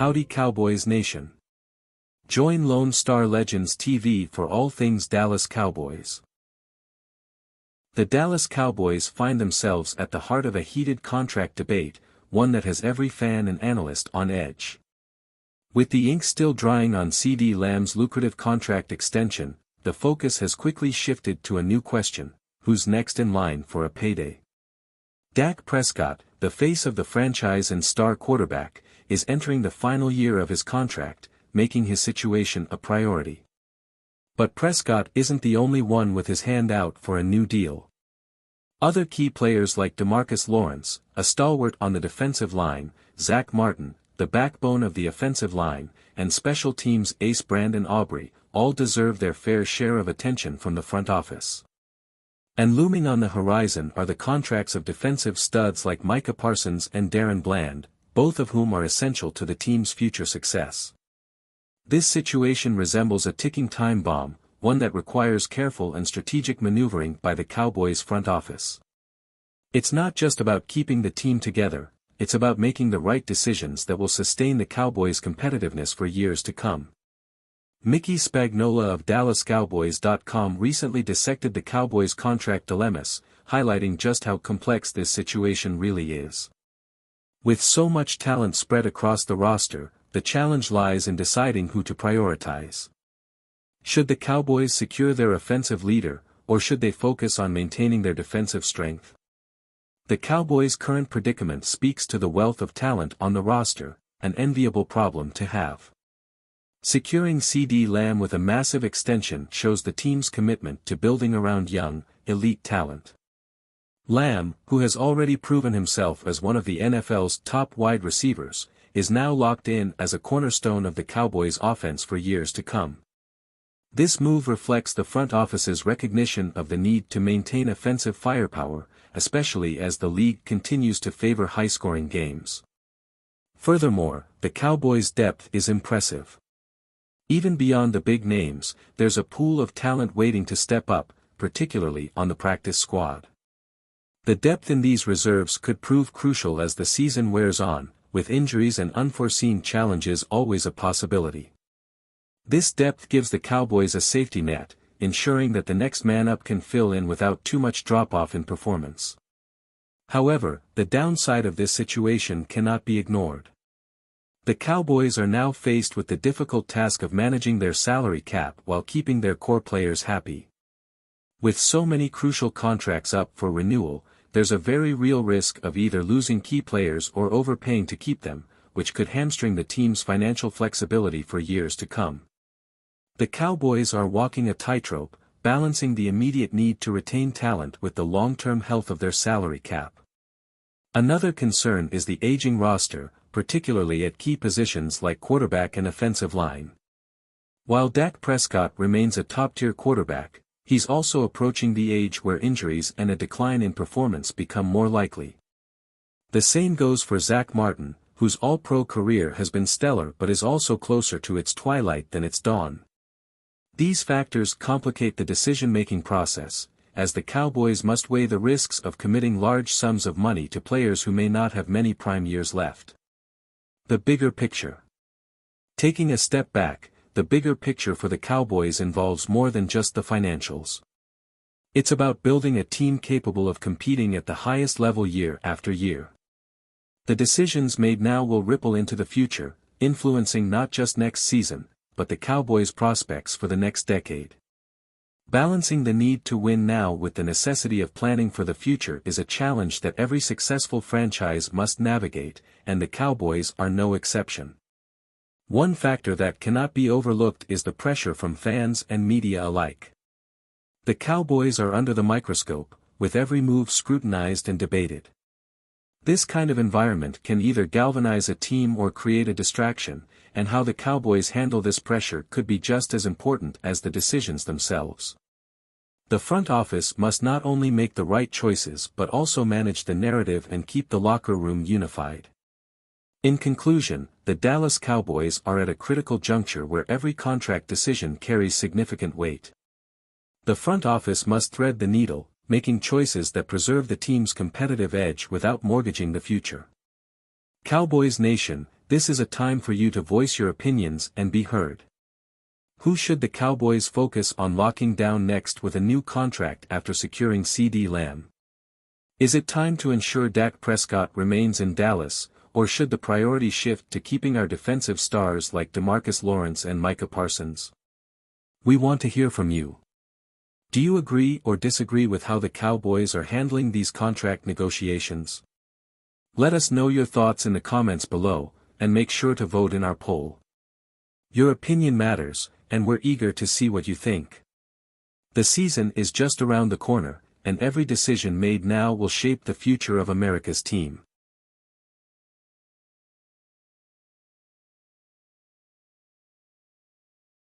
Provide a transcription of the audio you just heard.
Howdy Cowboys Nation. Join Lone Star Legends TV for all things Dallas Cowboys. The Dallas Cowboys find themselves at the heart of a heated contract debate, one that has every fan and analyst on edge. With the ink still drying on CeeDee Lamb's lucrative contract extension, the focus has quickly shifted to a new question: who's next in line for a payday? Dak Prescott, the face of the franchise and star quarterback, is entering the final year of his contract, making his situation a priority. But Prescott isn't the only one with his hand out for a new deal. Other key players like DeMarcus Lawrence, a stalwart on the defensive line, Zach Martin, the backbone of the offensive line, and special teams ace Brandon Aubrey, all deserve their fair share of attention from the front office. And looming on the horizon are the contracts of defensive studs like Micah Parsons and Darren Bland, both of whom are essential to the team's future success. This situation resembles a ticking time bomb, one that requires careful and strategic maneuvering by the Cowboys' front office. It's not just about keeping the team together, it's about making the right decisions that will sustain the Cowboys' competitiveness for years to come. Mickey Spagnola of DallasCowboys.com recently dissected the Cowboys' contract dilemmas, highlighting just how complex this situation really is. With so much talent spread across the roster, the challenge lies in deciding who to prioritize. Should the Cowboys secure their offensive leader, or should they focus on maintaining their defensive strength? The Cowboys' current predicament speaks to the wealth of talent on the roster, an enviable problem to have. Securing CeeDee Lamb with a massive extension shows the team's commitment to building around young, elite talent. Lamb, who has already proven himself as one of the NFL's top wide receivers, is now locked in as a cornerstone of the Cowboys' offense for years to come. This move reflects the front office's recognition of the need to maintain offensive firepower, especially as the league continues to favor high-scoring games. Furthermore, the Cowboys' depth is impressive. Even beyond the big names, there's a pool of talent waiting to step up, particularly on the practice squad. The depth in these reserves could prove crucial as the season wears on, with injuries and unforeseen challenges always a possibility. This depth gives the Cowboys a safety net, ensuring that the next man up can fill in without too much drop-off in performance. However, the downside of this situation cannot be ignored. The Cowboys are now faced with the difficult task of managing their salary cap while keeping their core players happy. With so many crucial contracts up for renewal, there's a very real risk of either losing key players or overpaying to keep them, which could hamstring the team's financial flexibility for years to come. The Cowboys are walking a tightrope, balancing the immediate need to retain talent with the long-term health of their salary cap. Another concern is the aging roster, particularly at key positions like quarterback and offensive line. While Dak Prescott remains a top-tier quarterback, he's also approaching the age where injuries and a decline in performance become more likely. The same goes for Zach Martin, whose all-pro career has been stellar but is also closer to its twilight than its dawn. These factors complicate the decision-making process, as the Cowboys must weigh the risks of committing large sums of money to players who may not have many prime years left. The bigger picture. Taking a step back, the bigger picture for the Cowboys involves more than just the financials. It's about building a team capable of competing at the highest level year after year. The decisions made now will ripple into the future, influencing not just next season, but the Cowboys' prospects for the next decade. Balancing the need to win now with the necessity of planning for the future is a challenge that every successful franchise must navigate, and the Cowboys are no exception. One factor that cannot be overlooked is the pressure from fans and media alike. The Cowboys are under the microscope, with every move scrutinized and debated. This kind of environment can either galvanize a team or create a distraction, and how the Cowboys handle this pressure could be just as important as the decisions themselves. The front office must not only make the right choices but also manage the narrative and keep the locker room unified. In conclusion, the Dallas Cowboys are at a critical juncture where every contract decision carries significant weight. The front office must thread the needle, making choices that preserve the team's competitive edge without mortgaging the future. Cowboys Nation, This is a time for you to voice your opinions and be heard. Who should the Cowboys focus on locking down next with a new contract after securing CeeDee Lamb? Is it time to ensure Dak Prescott remains in Dallas, or should the priority shift to keeping our defensive stars like DeMarcus Lawrence and Micah Parsons? We want to hear from you. Do you agree or disagree with how the Cowboys are handling these contract negotiations? Let us know your thoughts in the comments below, and make sure to vote in our poll. Your opinion matters, and we're eager to see what you think. The season is just around the corner, and every decision made now will shape the future of America's team.